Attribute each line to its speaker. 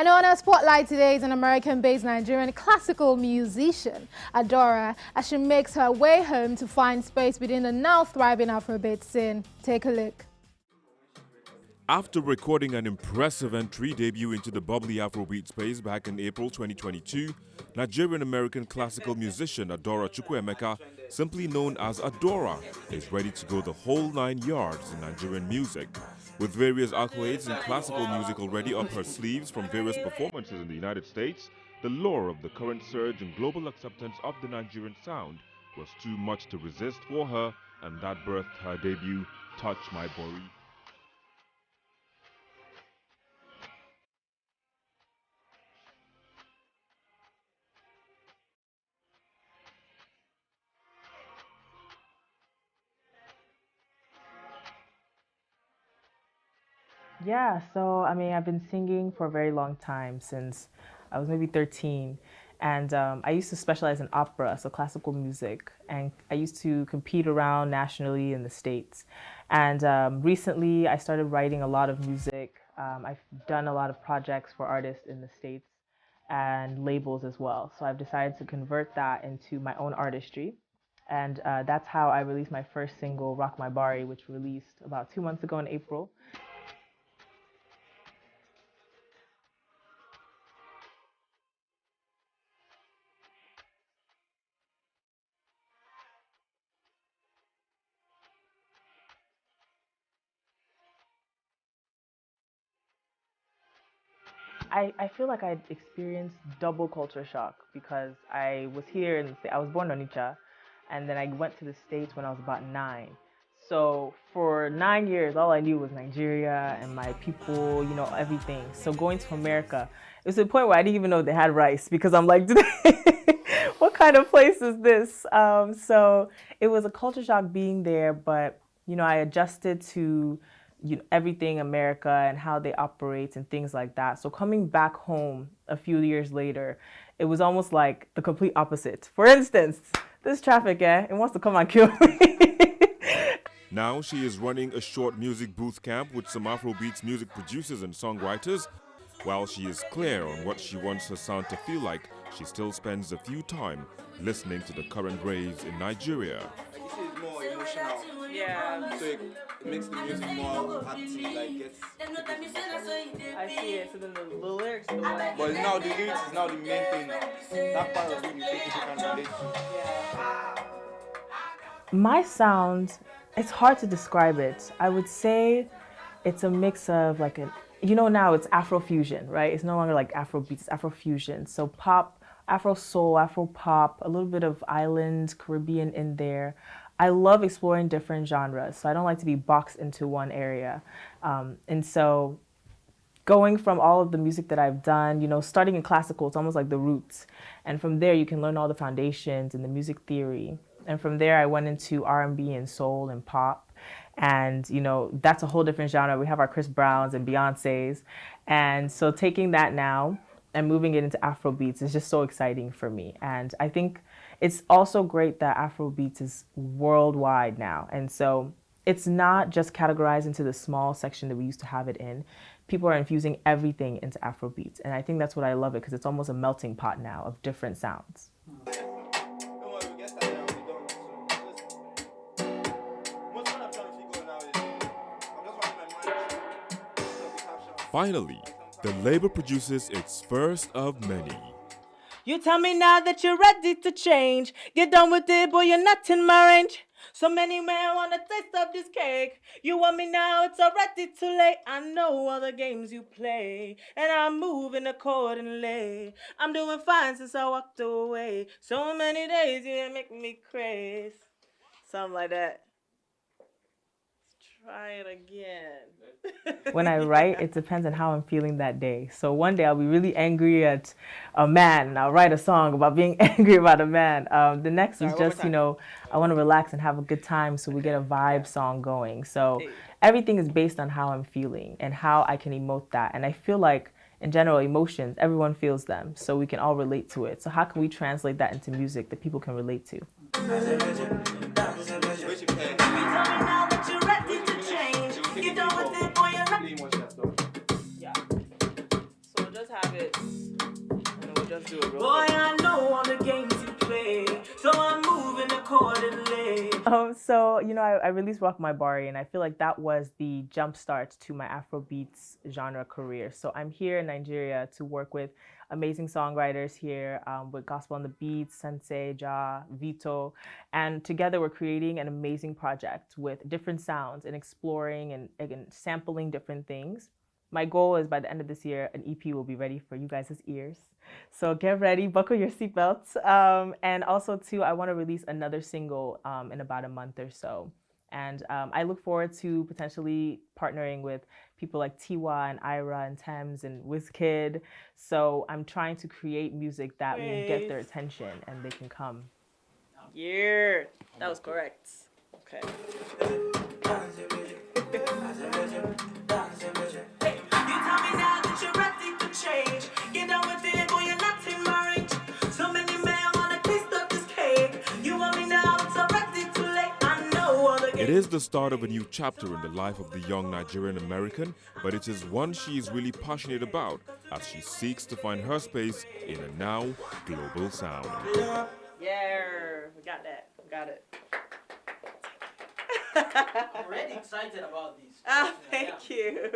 Speaker 1: And on our spotlight today is an American-based Nigerian classical musician, Adora, as she makes her way home to find space within the now thriving Afro-beat scene. Take a look.
Speaker 2: After recording an impressive entry debut into the bubbly Afrobeat space back in April 2022, Nigerian-American classical musician Adora, simply known as Adora, is ready to go the whole 9 yards in Nigerian music. With various accolades in classical music already up her sleeves from various performances in the United States, the lure of the current surge in global acceptance of the Nigerian sound was too much to resist for her, and that birthed her debut, Touch My Bori.
Speaker 3: Yeah, so I've been singing for a very long time, since I was maybe 13. And I used to specialize in opera, so classical music. And I used to compete around nationally in the States. And recently, I started writing a lot of music. I've done a lot of projects for artists in the States and labels as well. So I've decided to convert that into my own artistry. And that's how I released my first single, Rock My Bari, which released about 2 months ago in April. I feel like I experienced double culture shock because I was here in the States. I was born in Onitsha, and then I went to the States when I was about 9. So for 9 years, all I knew was Nigeria and my people, everything. So going to America, it was to the point where I didn't even know they had rice, because I'm like, what kind of place is this? So it was a culture shock being there, but I adjusted to everything America and how they operate and things like that. So coming back home a few years later, it was almost like the complete opposite. For instance, this traffic, it wants to come and kill me.
Speaker 2: Now she is running a short music booth camp with some Afrobeats music producers and songwriters. While she is clear on what she wants her sound to feel like, she still spends a few time listening to the current raves in Nigeria.
Speaker 4: Like, this is more emotional.
Speaker 3: Yeah.
Speaker 4: So it makes the music more active, like gets.
Speaker 3: I see it. So then the lyrics are the one.
Speaker 4: But now the lyrics is now the main thing. That part of it you think people can relate to.
Speaker 3: My sound, it's hard to describe it. I would say it's a mix of like now it's Afro-fusion, right? It's no longer like Afro-beat, it's Afro-fusion. So pop, Afro-soul, Afro-pop, a little bit of island, Caribbean in there. I love exploring different genres, so I don't like to be boxed into one area. And so going from all of the music that I've done, starting in classical, it's almost like the roots. And from there, you can learn all the foundations and the music theory. And from there, I went into R&B and soul and pop. And, that's a whole different genre. We have our Chris Browns and Beyoncés. And so taking that now and moving it into Afrobeats is just so exciting for me. And I think it's also great that Afrobeats is worldwide now. And so it's not just categorized into the small section that we used to have it in. People are infusing everything into Afrobeats. And I think that's what I love it, because it's almost a melting pot now of different sounds.
Speaker 2: Finally, the label produces its first of many.
Speaker 3: You tell me now that you're ready to change. Get done with it, boy, you're not in my range. So many men want a taste of this cake. You want me now, it's already too late. I know all the games you play, and I'm moving accordingly. I'm doing fine since I walked away. So many days you make me crazy. Something like that. Try it again. When I write, it depends on how I'm feeling that day. So one day I'll be really angry at a man, and I'll write a song about being angry about a man. The next is just, I want to relax and have a good time, so we get a vibe song going. So everything is based on how I'm feeling and how I can emote that. And I feel like, in general, emotions, everyone feels them, so we can all relate to it. So how can we translate that into music that people can relate to? Yeah. So just have it. And then we'll just do it real
Speaker 5: Boy,
Speaker 3: quick.
Speaker 5: I know all the games you play, so I'm moving accordingly.
Speaker 3: So, you know, I released Rock My Bari, and I feel like that was the jumpstart to my Afrobeats genre career. So I'm here in Nigeria to work with amazing songwriters here with Gospel on the Beats, Sensei, Ja, Vito. And together we're creating an amazing project with different sounds and exploring and again, sampling different things. My goal is by the end of this year, an EP will be ready for you guys' ears. So get ready, buckle your seatbelts. And also too, I want to release another single in about a month or so. And I look forward to potentially partnering with people like Tiwa and Ira and Thames and Wizkid. So I'm trying to create music that will get their attention and they can come.
Speaker 6: Yeah, that was correct. Okay.
Speaker 5: You tell me now that you're ready to change. Get down with it, boy, you're not in my range. So many men wanna taste of this cake. You want me now, it's already too late. I know all the
Speaker 2: It is the start of a new chapter in the life of the young Nigerian American, but it is one she is really passionate about as she seeks to find her space in a now global sound.
Speaker 6: Yeah, we got that. We got it.
Speaker 5: I'm already excited about this.
Speaker 6: Ah, thank you.